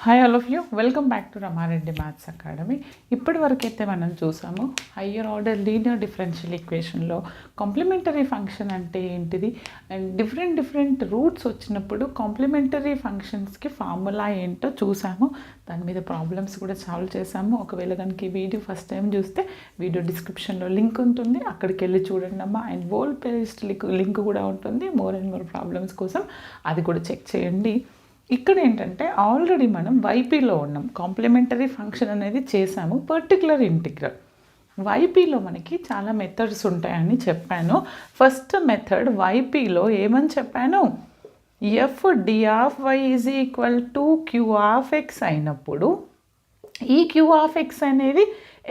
Hi all of you, welcome back to Rama Reddy maths academy. ఇప్పటి వరకైతే మనం చూసాము హయ్యర్ ఆర్డర్ లీనియర్ డిఫరెన్షియల్ ఈక్వేషన్లో కాంప్లిమెంటరీ ఫంక్షన్ అంటే ఏంటిది అండ్ డిఫరెంట్ రూట్స్ వచ్చినప్పుడు కాంప్లిమెంటరీ ఫంక్షన్స్కి ఫార్ములా ఏంటో చూసాము. దాని మీద ప్రాబ్లమ్స్ కూడా సాల్వ్ చేసాము. ఒకవేళ కనుక ఈ వీడియో ఫస్ట్ టైం చూస్తే వీడియో డిస్క్రిప్షన్లో లింక్ ఉంటుంది, అక్కడికి వెళ్ళి చూడండి అమ్మా. అండ్ వరల్డ్ ప్లేలిస్ట్ లింక్ కూడా ఉంటుంది మోర్ అండ్ మోర్ ప్రాబ్లమ్స్ కోసం, అది కూడా చెక్ చేయండి. ఇక్కడ ఏంటంటే ఆల్రెడీ మనం వైపీలో ఉన్నాం, కాంప్లిమెంటరీ ఫంక్షన్ అనేది చేసాము, పర్టికులర్ ఇంటిగ్రల్. వైపీలో మనకి చాలా మెథడ్స్ ఉంటాయని చెప్పాను. ఫస్ట్ మెథడ్ వైపీలో ఏమని చెప్పాను, F D of Y is equal to Q of X అయినప్పుడు ఈ క్యూ ఆఫ్ ఎక్స్ అనేది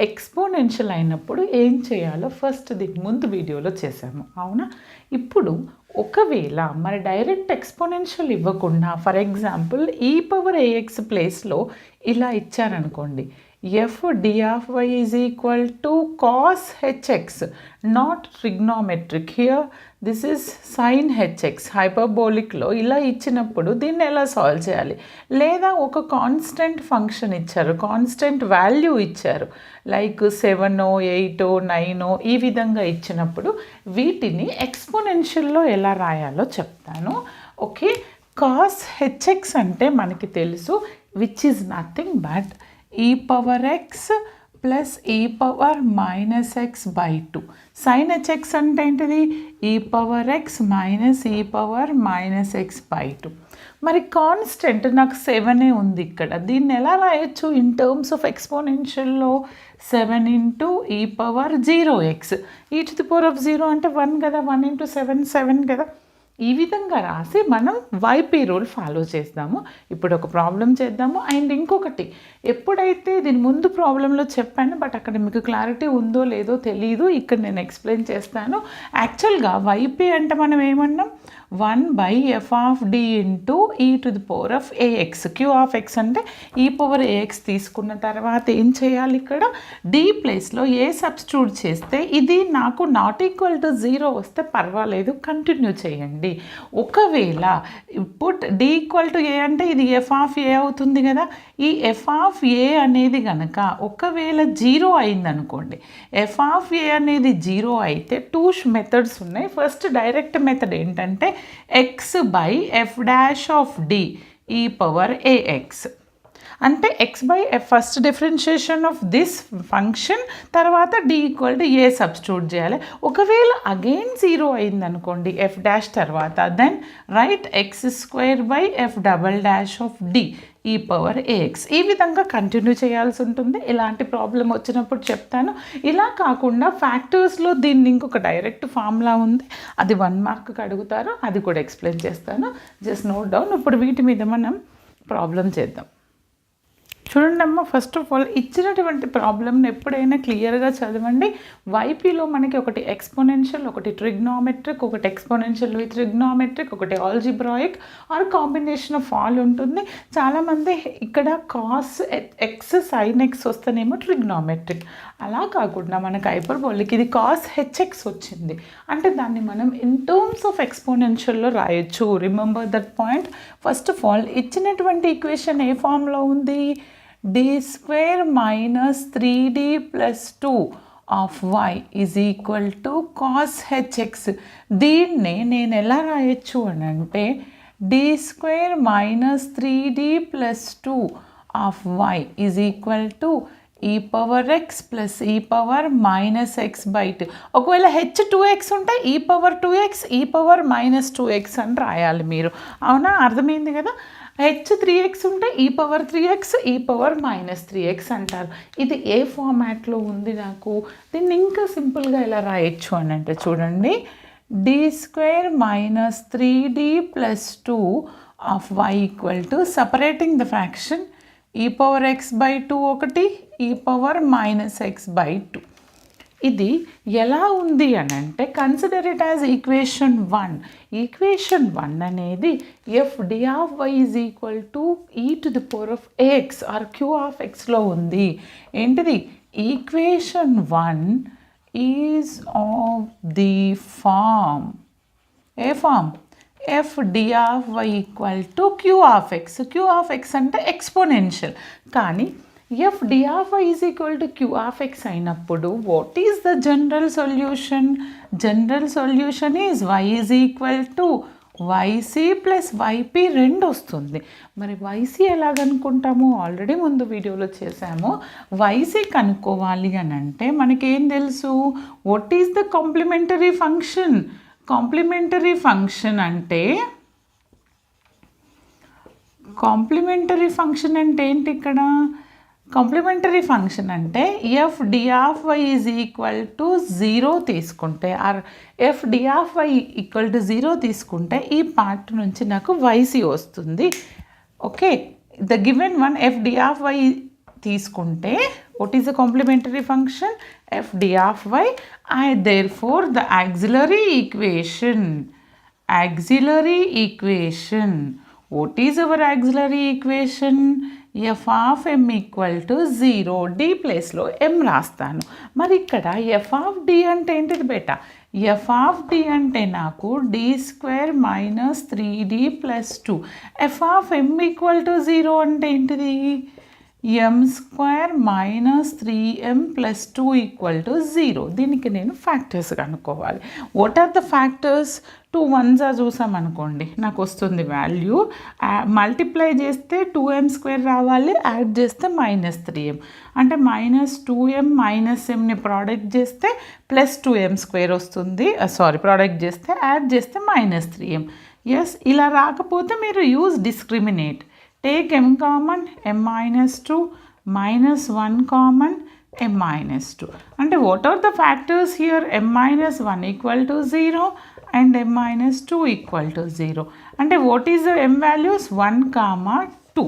ఎక్స్పోనెన్షియల్ అయినప్పుడు ఏం చేయాలో ఫస్ట్ దీని ముందు వీడియోలో చేసాము, అవునా? ఇప్పుడు ఒకవేళ మరి డైరెక్ట్ ఎక్స్పోనెన్షియల్ ఇవ్వకుండా for example E power A X ప్లేస్లో ఇలా ఇచ్చారనుకోండి, F D of Y is equal to cos H X, not trigonometric, here this is sine H X, హైపర్బోలిక్లో ఇలా ఇచ్చినప్పుడు దీన్ని ఎలా సాల్వ్ చేయాలి? లేదా ఒక కాన్స్టెంట్ ఫంక్షన్ ఇచ్చారు, కాన్స్టెంట్ వాల్యూ ఇచ్చారు, లైక్ 7, 8, 9 ఈ విధంగా ఇచ్చినప్పుడు వీటిని ఎక్స్పోనెన్షియల్లో ఎలా రాయాలో చెప్తాను. ఓకే, కాస్ హెచ్ఎక్స్ అంటే మనకి తెలుసు, విచ్ ఈజ్ నథింగ్ బట్ ఈ power X plus E power minus X by 2. Sign HX అంటే ఏంటిది, ఈ పవర్ ఎక్స్ మైనస్ ఈ పవర్ మైనస్ ఎక్స్ బై 2. మరి కాన్స్టెంట్ నాకు 7 ఉంది ఇక్కడ, దీన్ని ఎలా రాయొచ్చు ఇన్ టర్మ్స్ ఆఫ్ ఎక్స్పోనెన్షియల్లో? 7 ఇంటూ ఈ పవర్ 0x, ఈ టు ది పవర్ ఆఫ్ 0 అంటే 1 కదా, 1 ఇంటూ 7 7 కదా. ఈ విధంగా రాసి మనం వైపీ రూల్ ఫాలో చేద్దాము. ఇప్పుడు ఒక ప్రాబ్లం చేద్దాము. అండ్ ఇంకొకటి, ఎప్పుడైతే దీని ముందు ప్రాబ్లంలో చెప్పాను బట్ అక్కడ మీకు క్లారిటీ ఉందో లేదో తెలియదు, ఇక్కడ నేను ఎక్స్ప్లెయిన్ చేస్తాను. యాక్చువల్గా వైపీ అంటే మనం ఏమన్నాం, 1/f of D into E to the power of A X. Q of X అంటే ఈ పవర్ ఏఎక్స్ తీసుకున్న తర్వాత ఏం చేయాలి, ఇక్కడ డి ప్లేస్లో ఏ సబ్స్టిట్యూట్ చేస్తే ఇది నాకు నాట్ ఈక్వల్ టు 0 వస్తే పర్వాలేదు, కంటిన్యూ చేయండి. ఒకవేళ పుట్ డి ఈక్వల్ టు ఏ అంటే ఇది ఎఫ్ ఆఫ్ ఏ అవుతుంది కదా, ఈ ఎఫ్ ఆఫ్ ఏ అనేది కనుక ఒకవేళ 0 అయిందనుకోండి, ఎఫ్ ఆఫ్ ఏ అనేది 0 అయితే 2 మెథడ్స్ ఉన్నాయి. ఫస్ట్ డైరెక్ట్ మెథడ్ ఏంటంటే X by F dash of D E power A X, అంటే X by F first differentiation of this function, తర్వాత D equal to A substitute చేయాలి. ఒకవేళ అగైన్ 0 అయిందనుకోండి ఎఫ్ డాష్ తర్వాత, then write X square by F double dash of D E power A X. ఈ విధంగా continue చేయాల్సి ఉంటుంది. ఇలాంటి ప్రాబ్లం వచ్చినప్పుడు చెప్తాను. ఇలా కాకుండా ఫ్యాక్టర్స్లో దీన్ని ఇంకొక డైరెక్ట్ ఫార్ములా ఉంది, అది 1 మార్క్కి అడుగుతారు, అది కూడా ఎక్స్ప్లెయిన్ చేస్తాను. Just note down. ఇప్పుడు వీటి మీద మనం ప్రాబ్లం చేద్దాం. చూడండి అమ్మ, ఫస్ట్ ఆఫ్ ఆల్ ఇచ్చినటువంటి ప్రాబ్లమ్ని ఎప్పుడైనా క్లియర్గా చదవండి. వైపీలో మనకి ఒకటి ఎక్స్పోనెన్షియల్, ఒకటి ట్రిగ్నోమెట్రిక్, ఒకటి ఎక్స్పోనెన్షియల్ విత్ ట్రిగ్నోమెట్రిక్, ఒకటి algebraic or combination of all ఉంటుంది. చాలామంది ఇక్కడ కాస్ ఎక్స్ సైన్ ఎక్స్ వస్తేనేమో ట్రిగ్నోమెట్రిక్, అలా కాకుండా మనకు హైపర్బోలిక్ ఇది కాస్ హెచ్ఎక్స్ వచ్చింది అంటే దాన్ని మనం ఇన్ టర్మ్స్ ఆఫ్ ఎక్స్పోనెన్షియల్లో రాయొచ్చు. Remember that point. First of all ఇచ్చినటువంటి ఈక్వేషన్ ఏ ఫామ్లో ఉంది, D square minus 3d plus 2 of Y is equal to cos H X. దీన్నే నేను ఎలా రాయొచ్చు అని అంటే D square minus 3d plus 2 of Y is equal to E power X plus E power minus X by 2. ఒకవేళ H 2x ఉంటే ఈ power 2x ఈ పవర్ మైనస్ 2x అని రాయాలి మీరు, అవునా? అర్థమైంది కదా. హెచ్ 3x ఉంటే ఈ పవర్ 3x ఈ పవర్ మైనస్ 3x అంటారు. ఇది ఏ ఫార్మాట్లో ఉంది నాకు, దీన్ని ఇంకా సింపుల్గా ఎలా రాయొచ్చు అని అంటే చూడండి, D square minus 3d plus 2 of Y equal to separating the fraction E power X by 2 ఒకటి, ఈ పవర్ మైనస్ ఎక్స్ బై 2. ఇది ఎలా ఉంది అని అంటే consider it as equation 1. Equation 1 అనేది F D of Y is equal to E to the power of A X or Q of ఎక్స్లో ఉంది. ఏంటిది, equation 1 is of the form, a form, F D of Y equal to Q of X. Q of X అంటే exponential, కానీ F D of Y is equal to Q of X అయినప్పుడు what is the general solution? General solution is Y is equal to Y C plus Y P 2 వస్తుంది. మరి YC ఎలాగనుకుంటాము? Already ముందు వీడియోలో చేసాము. వైసీ కనుక్కోవాలి అని అంటే మనకేం తెలుసు? What is the complementary function? Complementary function అంటే ఏంటి ఇక్కడ? కాంప్లిమెంటరీ ఫంక్షన్ అంటే F D of Y is equal to 0 తీసుకుంటే, or F D of Y equal to 0 తీసుకుంటే ఈ పార్ట్ నుంచి నాకు వైసీ వస్తుంది. Okay, the given one F D of Y తీసుకుంటే what is the complementary function? F D of Y. And therefore the auxiliary equation. What is our auxiliary equation? F of m equal to 0. D place లో m రాస్తాను. మరి ఇక్కడ f of d అంటే ఏంటిది బేటా? f of d అంటే నాకు d² minus 3d plus 2. f of m equal to 0 అంటే ఏంటిది? m² minus 3m plus 2 equal to 0. దీనికి నేను ఫ్యాక్టర్స్ కనుక్కోవాలి. What are the factors? 2 1s చూసామనుకోండి, నాకు వస్తుంది వాల్యూ. మల్టిప్లై చేస్తే 2m² రావాలి, యాడ్ చేస్తే మైనస్ 3m అంటే మైనస్ 2m మైనస్ mని ప్రోడక్ట్ చేస్తే ప్లస్ 2m² వస్తుంది. ప్రోడక్ట్ చేస్తే యాడ్ చేస్తే మైనస్ 3m. ఎస్, ఇలా రాకపోతే మీరు use discriminate. Take m common, m minus 2, minus 1 common, m minus 2. And what are the factors here? m minus 1 equal to 0 and m minus 2 equal to 0. And what is the m values? 1, 2.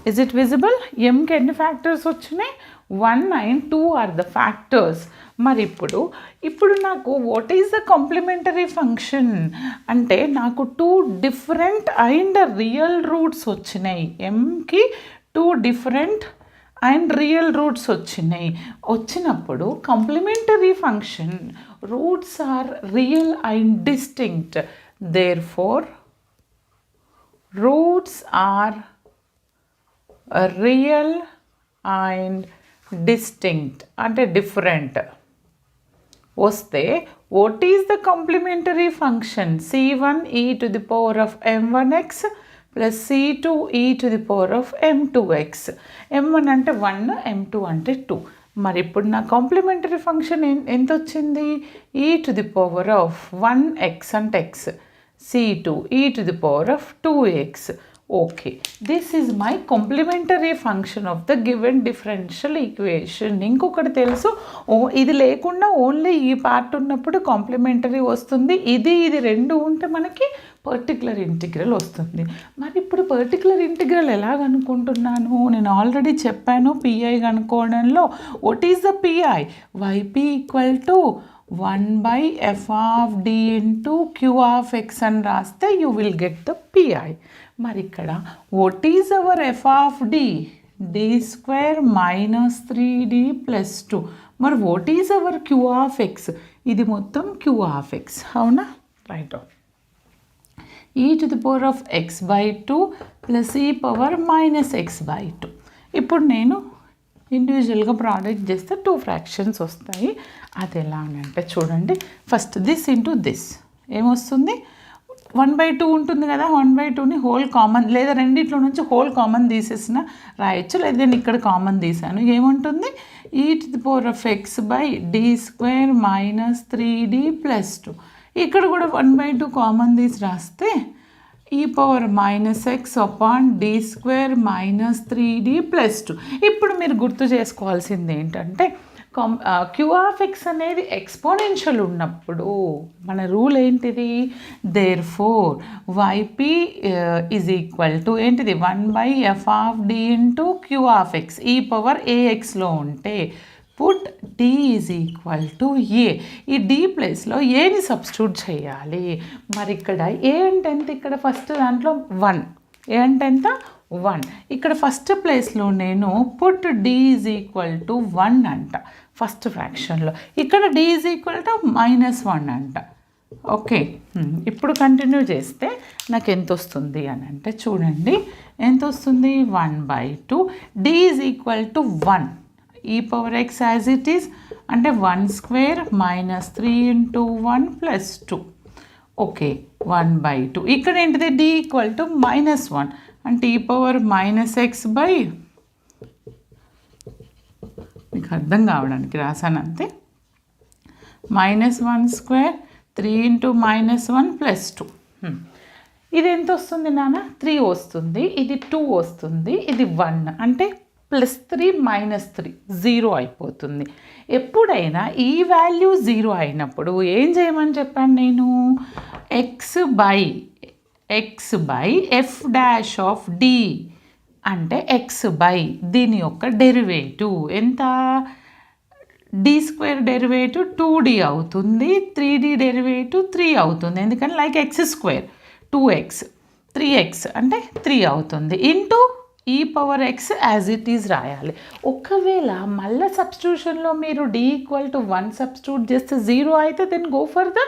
Is it visible? m కి ఎన్ని factors వచ్చినాయి? 1 and 2 are the factors. మరి ఇప్పుడు నాకు what is the complementary function అంటే నాకు 2 different and real roots వచ్చినాయి. ఎంకి 2 డిఫరెంట్ అండ్ రియల్ రూట్స్ వచ్చినప్పుడు complementary function roots are real and distinct. Therefore roots are real and distinct అంటే different వస్తే what is the complementary function? c1 e to the power of m1x plus c2 e to the power of m2x. m1 అంటే 1, m2 అంటే 2. మరి ఇప్పుడు నా complementary function ఎంత వచ్చింది? e to the power of 1x అంటే x, c2 e to the power of 2x. Okay, this is my complementary function of the given differential equation. ఇంకొకటి తెలుసు, ఇది లేకుండా ఓన్లీ ఈ పార్ట్ ఉన్నప్పుడు కాంప్లిమెంటరీ వస్తుంది. ఇది 2 ఉంటే మనకి పర్టికులర్ ఇంటిగ్రల్ వస్తుంది. మరి ఇప్పుడు పర్టికులర్ ఇంటిగ్రల్ ఎలాగనుకుంటున్నాను? నేను ఆల్రెడీ చెప్పాను పిఐ కనుక్కోవడంలో. What is the P I? Y P equal to 1/f of d into q of x అని రాస్తే you will get the P I. మరి ఇక్కడ what is our f of d? d² minus 3d plus 2. మరి what is our q of x? ఇది మొత్తం q of x, అవునా? Right. e to the power of x/2 plus e power minus x/2. ఇప్పుడు నేను ఇండివిజువల్గా product చేస్తే 2 fractions వస్తాయి. అది ఎలా అని అంటే చూడండి, ఫస్ట్ దిస్ ఇంటూ దిస్ ఏమొస్తుంది? 1/2 ఉంటుంది కదా, 1/2ని హోల్ కామన్ లేదా రెండిట్లో నుంచి హోల్ కామన్ తీసేసిన రాయొచ్చు, లేదా నేను ఇక్కడ కామన్ తీసాను. ఏముంటుంది? e to the power of x/d² minus 3d plus 2. ఇక్కడ కూడా 1/2 కామన్ తీసి రాస్తే e power minus x upon d² minus 3d plus 2. ఇప్పుడు మీరు గుర్తు చేసుకోవాల్సింది ఏంటంటే క్యూ ఆఫ్ ఎక్స్ అనేది ఎక్స్పోనెన్షియల్ ఉన్నప్పుడు మన రూల్ ఏంటిది? Therefore Y P is equal to ఏంటిది? 1/f of d into Q of X E power ఏఎక్స్లో ఉంటే put d is equal to A. ఈ d ప్లేస్లో ఏని సబ్స్టిట్యూట్ చేయాలి. మరి ఇక్కడ ఏ అంటే ఎంత? ఇక్కడ ఫస్ట్ దాంట్లో 1. ఏ అంటే ఎంత? 1. ఇక్కడ ఫస్ట్ ప్లేస్లో నేను put d is equal to 1 అంట ఫస్ట్ ఫ్రాక్షన్లో. ఇక్కడ d ఈజ్ ఈక్వల్ టు -1 అంట. ఓకే. ఇప్పుడు కంటిన్యూ చేస్తే నాకు ఎంత వస్తుంది అని అంటే చూడండి ఎంత వస్తుంది 1/2 d is equal to 1 e power x as it is అంటే 1² మైనస్ 3 ఇంటూ 1 ప్లస్ 2 ఓకే 1/2 ఇక్కడ ఏంటిది d ఈక్వల్ టు -1 అంటే e పవర్ -x బై మీకు అర్థం కావడానికి రాసాను అంతే -1² 3 ఇంటూ -1 ప్లస్ 2 ఇది ఎంత వస్తుంది నాన్న 3 వస్తుంది ఇది 2 వస్తుంది ఇది 1 అంటే +3 -3 0 అయిపోతుంది. ఎప్పుడైనా ఈ వాల్యూ 0 అయినప్పుడు ఏం చేయమని చెప్పాను నేను x by F dash of d అంటే x బై దీని యొక్క డెరివేటివ్ ఎంత d² డెరివేటివ్ 2d అవుతుంది 3d డెరివేటివ్ 3 అవుతుంది ఎందుకంటే లైక్ x² 2x 3x అంటే 3 అవుతుంది into e power x as it is రాయాలి. ఒకవేళ మళ్ళీ సబ్స్టిట్యూషన్లో మీరు d ఈక్వల్ టు 1 సబ్స్టిట్యూట్ చేస్తే 0 అయితే then go for the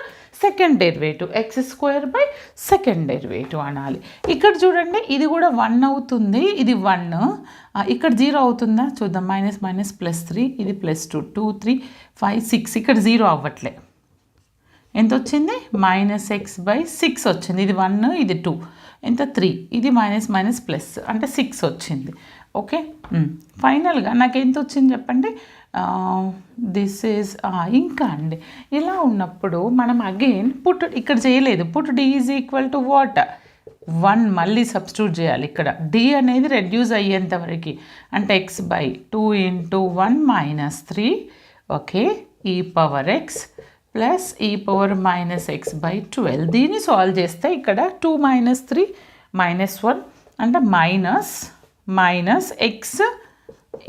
second derivative x² by second derivative అనాలి. ఇక్కడ చూడండి ఇది కూడా 1 అవుతుంది ఇది 1 ఇక్కడ 0 అవుతుందా చూద్దాం -+3 ఇది +2 2 3 5 6 ఇక్కడ 0 అవ్వట్లే ఎంత వచ్చింది -x/6 వచ్చింది ఇది 1 ఇది 2 ఎంత 3 ఇది మైనస్ ప్లస్ అంటే 6 వచ్చింది. ఓకే ఫైనల్గా నాకు ఎంత వచ్చింది చెప్పండి దిస్ ఈజ్ ఇంకా అండి ఇలా ఉన్నప్పుడు మనం అగైన్ పుట్ ఇక్కడ చేయలేదు put d is equal to what 1 మళ్ళీ సబ్స్టిట్యూట్ చేయాలి ఇక్కడ d అనేది రెడ్యూస్ అయ్యేంత వరకు అంటే x/2 into 1 -3 okay e power x plus e power -x/12 దీన్ని సాల్వ్ చేస్తే ఇక్కడ 2 - 3 -1 అంటే minus x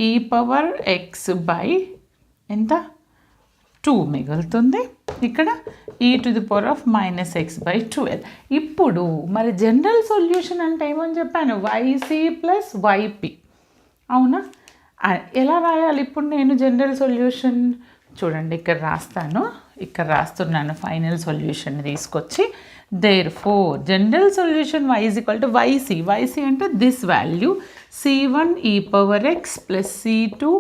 e power x by ఎంత 2 మిగులుతుంది ఇక్కడ e to the power of -x/12. ఇప్పుడు మరి జనరల్ సొల్యూషన్ అంటే ఏమని చెప్పాను yc ప్లస్ yp అవునా ఎలా రాయాలి ఇప్పుడు నేను జనరల్ సొల్యూషన్ చూడండి ఇక్కడ రాస్తున్నాను ఫైనల్ సొల్యూషన్ తీసుకొచ్చి therefore general solution y is equal to yc అంటే this value c1 e power x plus c2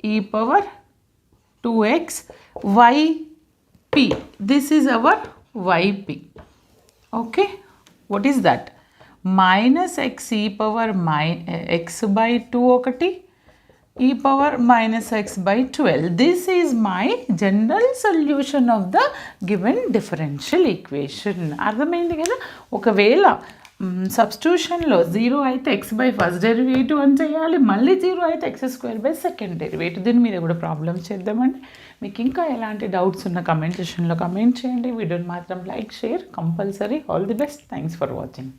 e power 2x yp this is our yp okay what is that -x e power x/2 ఒకటి e power -x/12 this is my general solution of the given differential equation. అర్థమైంది కదా. ఒకవేళ సబ్స్టిట్యూషన్లో 0 అయితే x/, first derivative అని చేయాలి మళ్ళీ 0 అయితే x² second derivative. దీని మీద కూడా ప్రాబ్లమ్స్ చేద్దామండి. మీకు ఇంకా ఎలాంటి డౌట్స్ ఉన్న కమెంట్ సెక్షన్లో కమెంట్ చేయండి. వీడియోని మాత్రం like share compulsory. All the best. Thanks for watching.